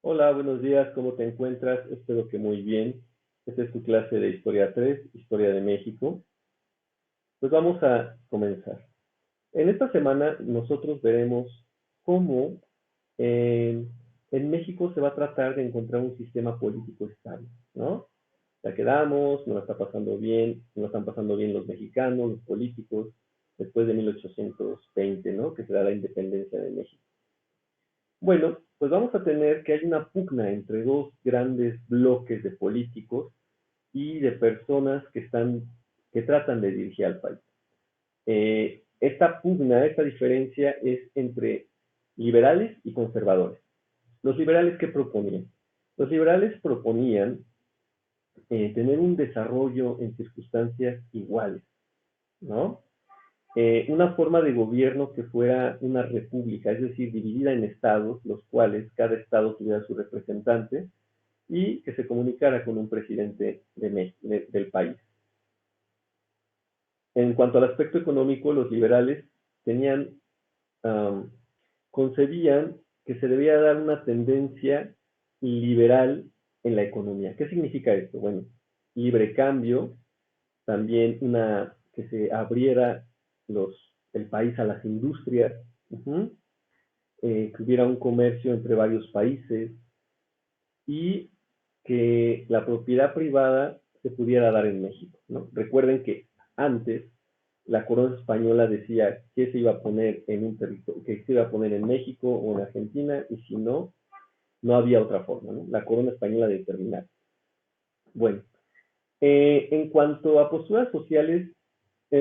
Hola, buenos días, ¿cómo te encuentras? Espero que muy bien. Esta es tu clase de Historia 3, Historia de México. Pues vamos a comenzar. En esta semana nosotros veremos cómo en, en México se va a tratar de encontrar un sistema político estable, ¿no? Ya quedamos, nos está pasando bien, nos están pasando bien los mexicanos, los políticos, después de 1820, ¿no? Que será la independencia de México. Bueno, pues vamos a tener que hay una pugna entre dos grandes bloques de políticos y de personas que tratan de dirigir al país. Esta pugna, esta diferencia es entre liberales y conservadores. Los liberales, ¿qué proponían? Los liberales proponían tener un desarrollo en circunstancias iguales, ¿no? Una forma de gobierno que fuera una república, es decir, dividida en estados, los cuales cada estado tuviera su representante y que se comunicara con un presidente del país. En cuanto al aspecto económico, los liberales tenían, um, concebían que se debía dar una tendencia liberal en la economía. ¿Qué significa esto? Bueno, libre cambio, también que se abriera el país a las industrias, que hubiera un comercio entre varios países y que la propiedad privada se pudiera dar en México, ¿no? Recuerden que antes la corona española decía que se iba a poner en un territorio, que se iba a poner en México o en Argentina, y si no, no había otra forma, ¿no? La corona española determinaba. Bueno, en cuanto a posturas sociales,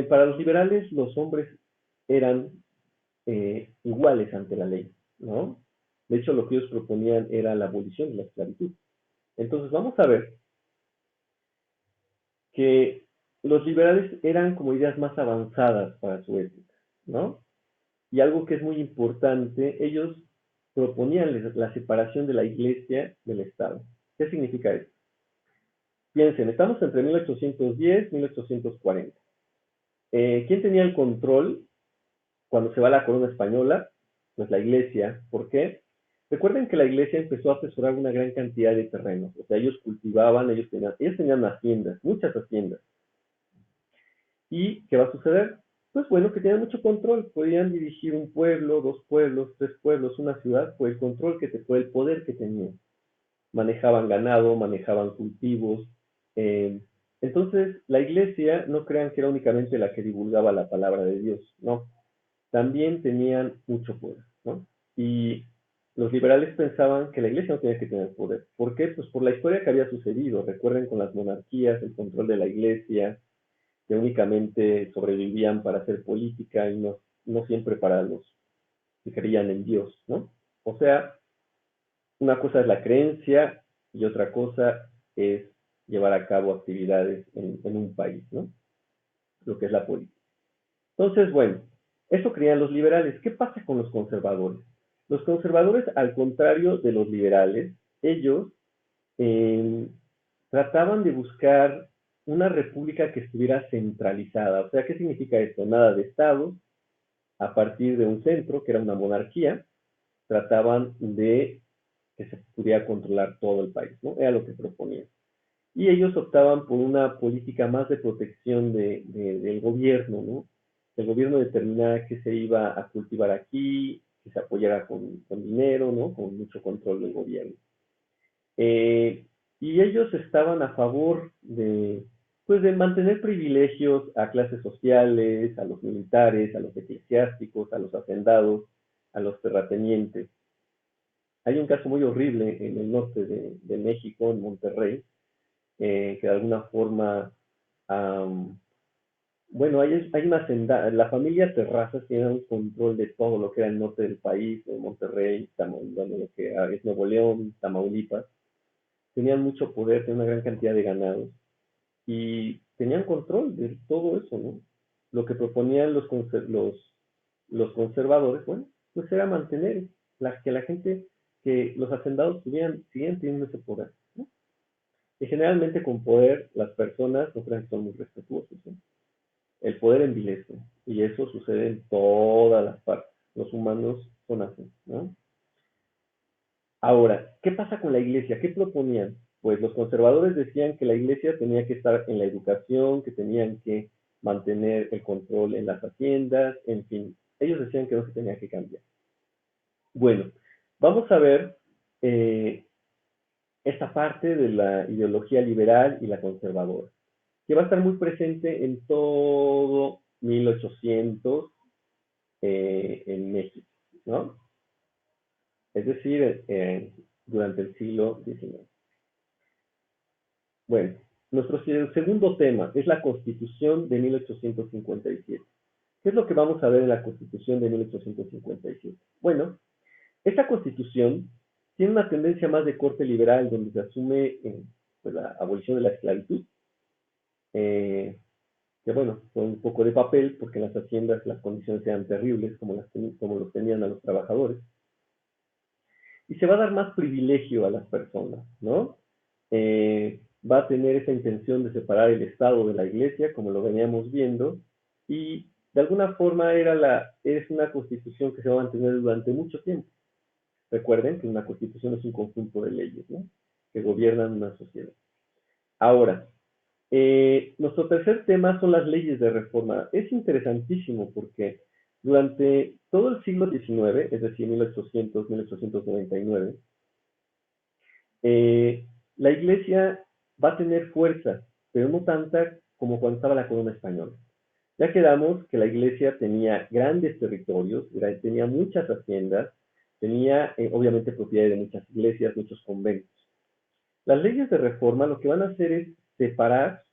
para los liberales los hombres eran iguales ante la ley, ¿no? De hecho, lo que ellos proponían era la abolición de la esclavitud. Entonces, vamos a ver que los liberales eran como ideas más avanzadas para su época, ¿no? Y algo que es muy importante, ellos proponían la separación de la iglesia del Estado. ¿Qué significa esto? Piensen, estamos entre 1810 y 1840. ¿Quién tenía el control cuando se va la corona española? Pues la iglesia. ¿Por qué? Recuerden que la iglesia empezó a asesorar una gran cantidad de terrenos. O sea, ellos cultivaban, ellos tenían haciendas, muchas haciendas. ¿Y qué va a suceder? Pues bueno, que tenían mucho control. Podían dirigir un pueblo, dos pueblos, tres pueblos, una ciudad, por el control por el poder que tenían. Manejaban ganado, manejaban cultivos. eh, entonces, la iglesia, no crean que era únicamente la que divulgaba la palabra de Dios, no. También tenían mucho poder, ¿no? Y los liberales pensaban que la iglesia no tenía que tener poder. ¿Por qué? Pues por la historia que había sucedido. Recuerden con las monarquías, el control de la iglesia, que únicamente sobrevivían para hacer política y no siempre para los que creían en Dios, ¿no? O sea, una cosa es la creencia y otra cosa es llevar a cabo actividades en un país, ¿no? Lo que es la política. Entonces, bueno, eso creían los liberales. ¿Qué pasa con los conservadores? Los conservadores, al contrario de los liberales, ellos eh, trataban de buscar una república que estuviera centralizada. O sea, ¿qué significa esto? Nada de estados, a partir de un centro, que era una monarquía, trataban de que se pudiera controlar todo el país, ¿no? Era lo que proponían. Y ellos optaban por una política más de protección del gobierno, ¿no? El gobierno determinaba que se iba a cultivar aquí, que se apoyara con dinero, ¿no? Con mucho control del gobierno. Eh, y ellos estaban a favor pues de mantener privilegios a clases sociales, a los militares, a los eclesiásticos, a los hacendados, a los terratenientes. Hay un caso muy horrible en el norte de México, en Monterrey, que de alguna forma, um, bueno, hay una senda, la familia Terrazas tiene un control de todo lo que era el norte del país, Monterrey, bueno, lo que es Nuevo León, Tamaulipas. Tenían mucho poder, tenían una gran cantidad de ganado y tenían control de todo eso, ¿no? Lo que proponían los conservadores, bueno, pues era mantener que la gente, que los hacendados siguen teniendo ese poder, ¿no? Y generalmente con poder las personas no crean que son muy respetuosos, ¿no? El poder envilece y eso sucede en todas las partes. Los humanos son así, ¿no? Ahora, ¿qué pasa con la iglesia? ¿Qué proponían? Pues los conservadores decían que la iglesia tenía que estar en la educación, que tenían que mantener el control en las haciendas, en fin, ellos decían que no se tenía que cambiar. Bueno, vamos a ver eh, esta parte de la ideología liberal y la conservadora, que va a estar muy presente en todo 1800 en México, ¿no? Es decir, durante el siglo XIX. Bueno, nuestro segundo tema es la Constitución de 1857. ¿Qué es lo que vamos a ver en la Constitución de 1857? Bueno, esta Constitución tiene una tendencia más de corte liberal, donde se asume pues, la abolición de la esclavitud, eh, que bueno, fue un poco de papel, porque en las haciendas las condiciones eran terribles, como los tenían a los trabajadores, y se va a dar más privilegio a las personas, ¿no? Va a tener esa intención de separar el Estado de la Iglesia, como lo veníamos viendo, y de alguna forma es una constitución que se va a mantener durante mucho tiempo. Recuerden que una constitución es un conjunto de leyes, ¿no? Que gobiernan una sociedad. Ahora, nuestro tercer tema son las leyes de reforma. Es interesantísimo porque durante todo el siglo XIX, es decir, 1800, 1899, la iglesia va a tener fuerza, pero no tanta como cuando estaba la corona española. Ya quedamos que la iglesia tenía grandes territorios, tenía muchas haciendas, tenía obviamente propiedad de muchas iglesias, muchos conventos. Las leyes de reforma lo que van a hacer es separar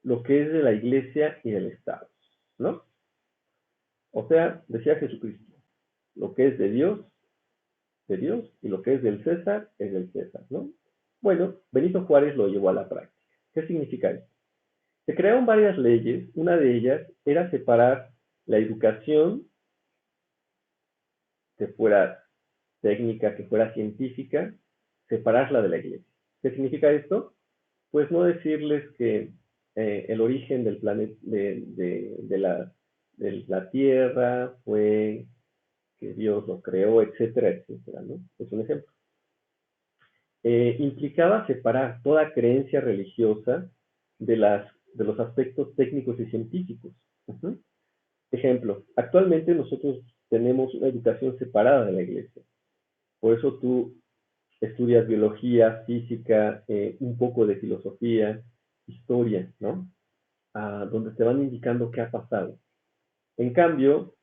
lo que es de la iglesia y del Estado, ¿no? O sea, decía Jesucristo, lo que es de Dios, y lo que es del César, es del César, ¿no? Bueno, Benito Juárez lo llevó a la práctica. ¿Qué significa esto? Se crearon varias leyes, una de ellas era separar la educación, que fuera técnica, que fuera científica, separarla de la iglesia. ¿Qué significa esto? Pues no decirles que el origen del planeta, de la Tierra fue que Dios lo creó, etcétera, etcétera, ¿no? Es un ejemplo. Implicaba separar toda creencia religiosa de, de los aspectos técnicos y científicos. Uh-huh. Ejemplo, actualmente nosotros tenemos una educación separada de la iglesia. Por eso tú estudias biología, física, un poco de filosofía, historia, ¿no? Donde te van indicando qué ha pasado. En cambio,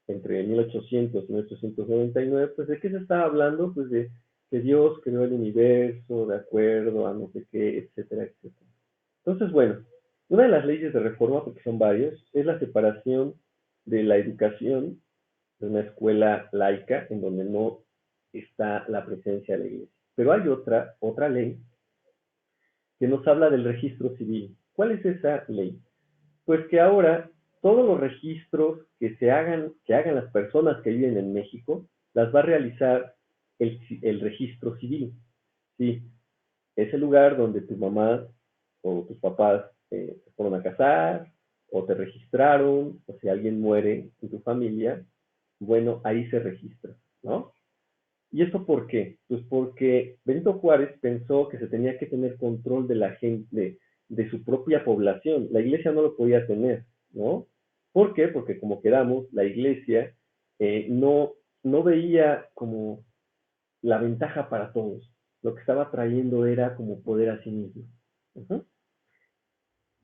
entre 1800 y 1899, pues ¿de qué se estaba hablando? Pues de que Dios creó el universo de acuerdo a no sé qué, etcétera, etcétera. Entonces, bueno, una de las leyes de reforma, porque son varias, es la separación de la educación de una escuela laica en donde no está la presencia de la iglesia. Pero hay otra ley que nos habla del registro civil. ¿Cuál es esa ley? Pues que ahora todos los registros que hagan las personas que viven en México, las va a realizar el registro civil. Sí, es el lugar donde tu mamá o tus papás se fueron a casar, o te registraron, o si alguien muere en tu familia, bueno, ahí se registra, ¿no? ¿Y esto por qué? Pues porque Benito Juárez pensó que se tenía que tener control de la gente, de su propia población. La iglesia no lo podía tener, ¿no? ¿Por qué? Porque como quedamos, la iglesia no veía como la ventaja para todos. Lo que estaba trayendo era como poder a sí mismo. Uh-huh.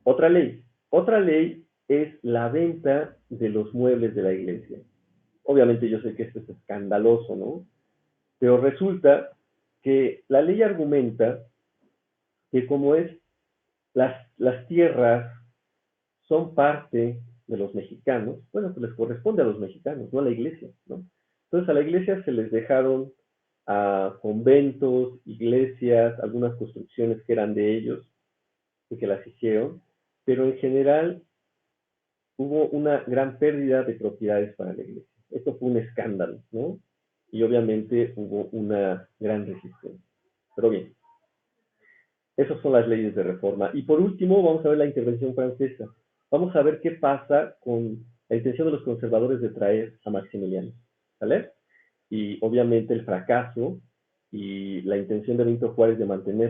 Otra ley. Otra ley es la venta de los muebles de la iglesia. Obviamente yo sé que esto es escandaloso, ¿no? Pero resulta que la ley argumenta que como es las tierras son parte de los mexicanos, bueno, pues les corresponde a los mexicanos, no a la iglesia, ¿no? Entonces a la iglesia se les dejaron a conventos, iglesias, algunas construcciones que eran de ellos y que las hicieron, pero en general hubo una gran pérdida de propiedades para la iglesia. Esto fue un escándalo, ¿no? Y obviamente hubo una gran resistencia. Pero bien, esas son las leyes de reforma. Y por último, vamos a ver la intervención francesa. Vamos a ver qué pasa con la intención de los conservadores de traer a Maximiliano. ¿Vale? Y obviamente el fracaso y la intención de Benito Juárez de mantener